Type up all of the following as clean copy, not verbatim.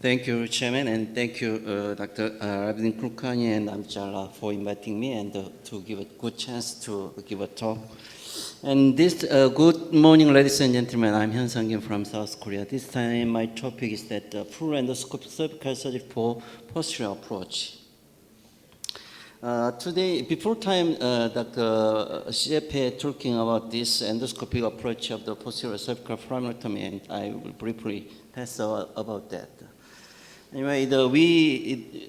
Thank you, Chairman, and thank you, Dr. Rabin Kulkarni and Amchala for inviting me and to give a good chance to give a talk. And this, good morning, ladies and gentlemen. I'm Hyun Sang-kim from South Korea. This time, my topic is that full endoscopic cervical surgery for posterior approach. Today, before time, Dr. Shepe talking about this endoscopic approach of the posterior cervical framatomy, and I will briefly tell about that. Anyway,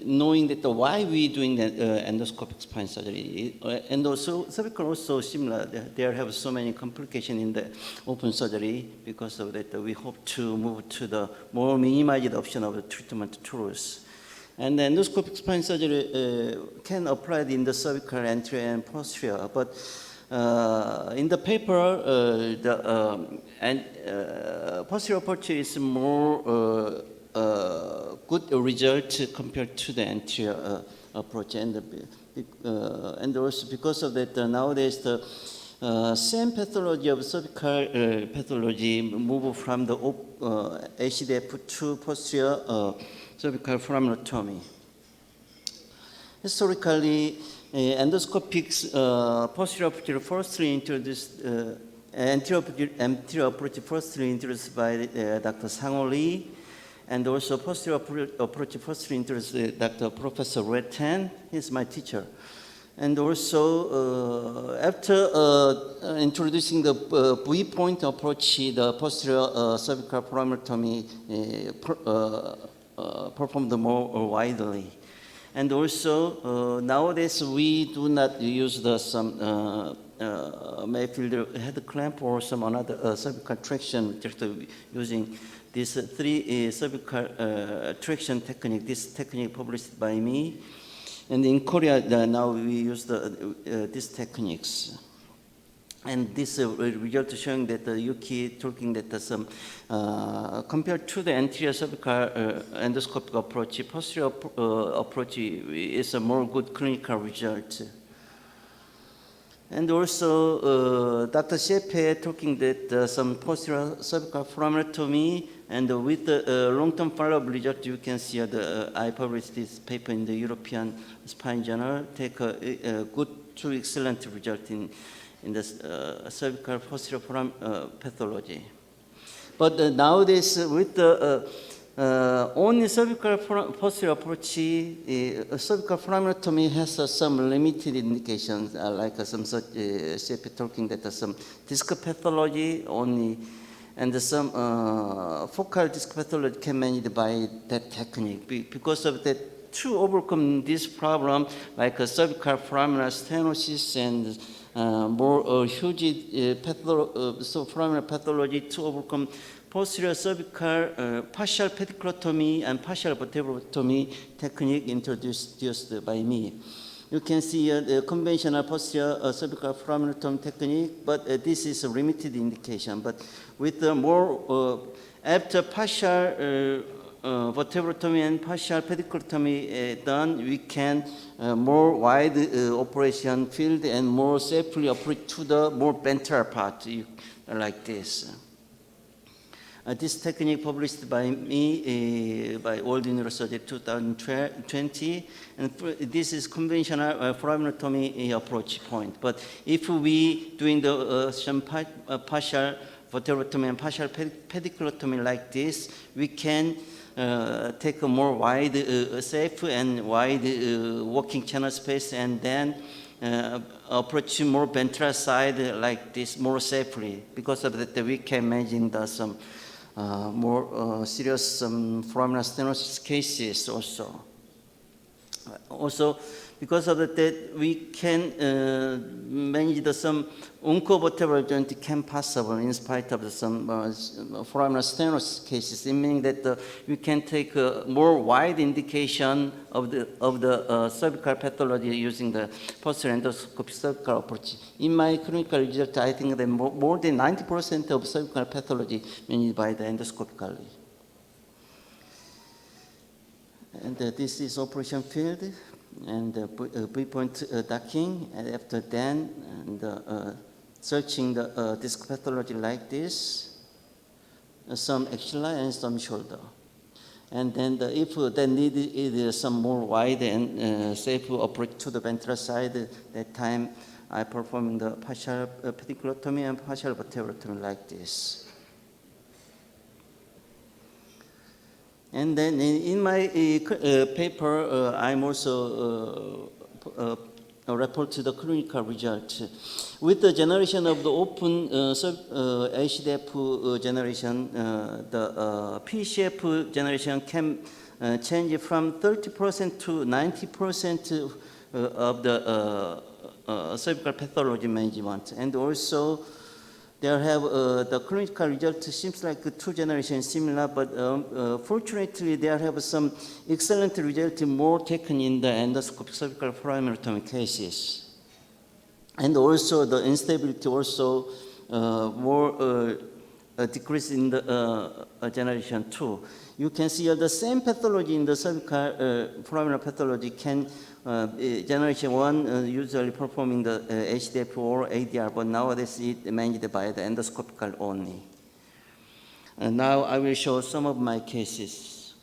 knowing that why we doing that endoscopic spine surgery, and also cervical also similar. There have so many complications in the open surgery. Because of that, we hope to move to the more minimized option of the treatment tools. And the endoscopic spine surgery can apply in the cervical anterior and posterior, but in the paper, posterior approach is more good result compared to the anterior approach, and also because of that, nowadays the same pathology of cervical pathology move from the ACDF to posterior cervical framatomy. Historically, endoscopic posterior approach firstly introduced, anterior approach firstly introduced by Dr. Sang-ho Lee, and also posterior approach firstly introduced Dr. Professor Red Tan. He's my teacher. And also, after introducing the V-point approach, the posterior cervical framatomy performed more widely. And also, nowadays we do not use some Mayfield head clamp or some another cervical traction, just using this three cervical traction technique. This technique published by me. And in Korea, now we use these techniques. And this result showing that Yuki talking that some compared to the anterior cervical endoscopic approach, posterior approach is a more good clinical result. And also, Dr. Shepe talking that some posterior cervical framatomy, and with the long-term follow-up result, you can see I published this paper in the European Spine Journal, take a good to excellent result in the cervical posterior pathology. But nowadays, with the only cervical posterior approach, cervical framatomy has some limited indications, like some such Shepe talking that some disc pathology only, and some focal disc pathology can be managed by that technique. Because of that, to overcome this problem, like a cervical foraminal stenosis and more huge foraminal pathology, to overcome posterior cervical partial pediculotomy and partial vertebrotomy technique introduced by me. You can see the conventional posterior cervical framatomy technique, but this is a limited indication. But with the more after partial vertebrotomy and partial pediculotomy done, we can more wide operation field and more safely operate to the more ventral part, like this. This technique published by me by World University 2020, and this is conventional framatomy approach point. But if we doing the some partial vertebrotomy and partial pediculotomy like this, we can take a more wide, safe and wide working channel space, and then approach more ventral side like this more safely. Because of that, we can imagine some more serious foraminal stenosis cases also. Also, because of that, we can manage some oncovertebral joint can possible in spite of some foraminal stenosis cases. It means that we can take a more wide indication of the cervical pathology using the posterior endoscopic cervical approach. In my clinical result, I think that more than 90% of cervical pathology managed by the endoscopically. And this is operation field and V-point docking, and after then, and searching the disc pathology like this, some axilla and some shoulder. And then if they need some more wide and safe approach to the ventral side, that time I performing the partial pediculotomy and partial vertebrotomy like this. And then in my paper, I'm also report to the clinical result. With the generation of the open HDF generation, the PCF generation can change from 30% to 90% of the cervical pathology management. And also, there have the clinical result seems like the two generations similar, but fortunately there have some excellent result more taken in the endoscopic cervical foraminectomy cases. And also the instability also more decrease in the generation 2. You can see the same pathology in the cervical foraminal pathology can generation 1 usually performing the HDF or ADR, but nowadays it managed by the endoscopical only. And now I will show some of my cases.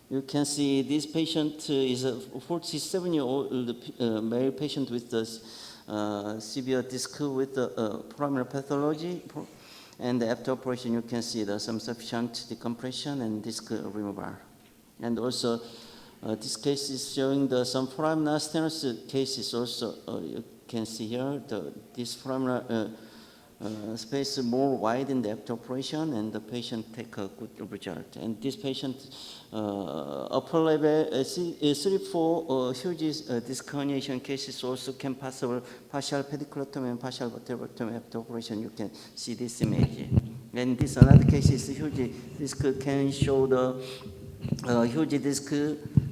You can see this patient is a 47-year-old male patient with the severe disc with the foraminal pathology. And after operation, you can see there's some sufficient decompression and disc removal. And also, this case is showing some foraminal stenosis cases also. You can see here, this foraminal space more wide in the after operation, and the patient take a good result. And this patient, upper level 3-4 huge disc herniation cases also can possible partial pediculotomy and partial vertebrotomy after operation. You can see this image. And this another case is huge disc can show the huge disc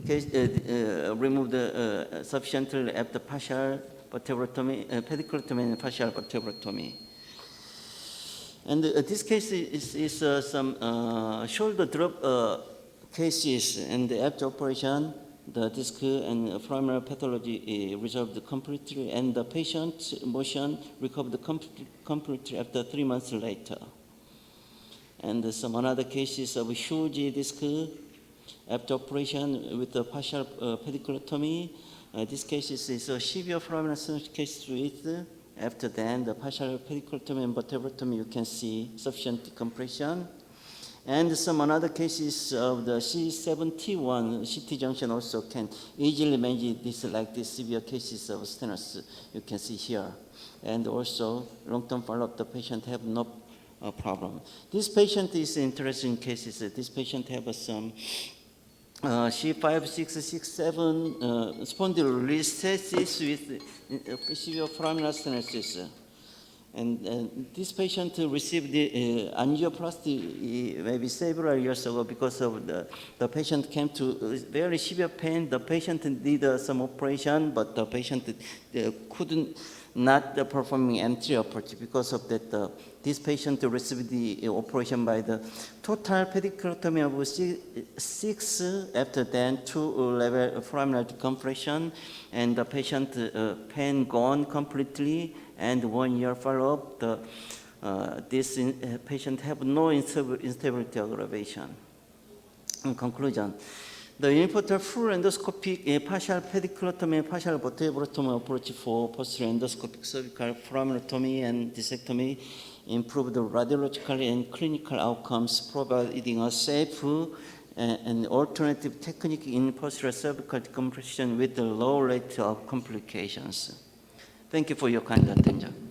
case removed sufficiently after partial vertebrotomy, pediculotomy and partial vertebrotomy. And this case is some shoulder drop cases, and after operation, the disc and foraminal pathology resolved completely, and the patient motion recovered completely after 3 months later. And some another cases of huge disc after operation with the partial pediculotomy. This case is a severe foraminal stenosis case with. After then, the partial pediculotomy and vertebrotomy, you can see sufficient decompression. And some another cases of the C71 CT junction also can easily manage this like this severe cases of stenosis you can see here. And also, long-term follow-up, the patient have no problem. This patient is interesting cases. This patient have some C5, 6, 6, 7 spondylolisthesis with severe foraminal stenosis. And this patient received the angioplasty maybe several years ago because of the patient came to very severe pain. The patient did some operation, but the patient couldn't not performing anterior approach because of that. This patient received the operation by the total pediculotomy of 6 after then 2 level foraminal decompression, and the patient pain gone completely, and 1 year follow-up. This patient have no instability aggravation. In conclusion, the unipolar full endoscopic partial pediculotomy and partial vertebrotomy approach for posterior endoscopic cervical foraminectomy and discectomy improved the radiological and clinical outcomes, providing a safe and alternative technique in posterior cervical decompression with a low rate of complications. Thank you for your kind attention.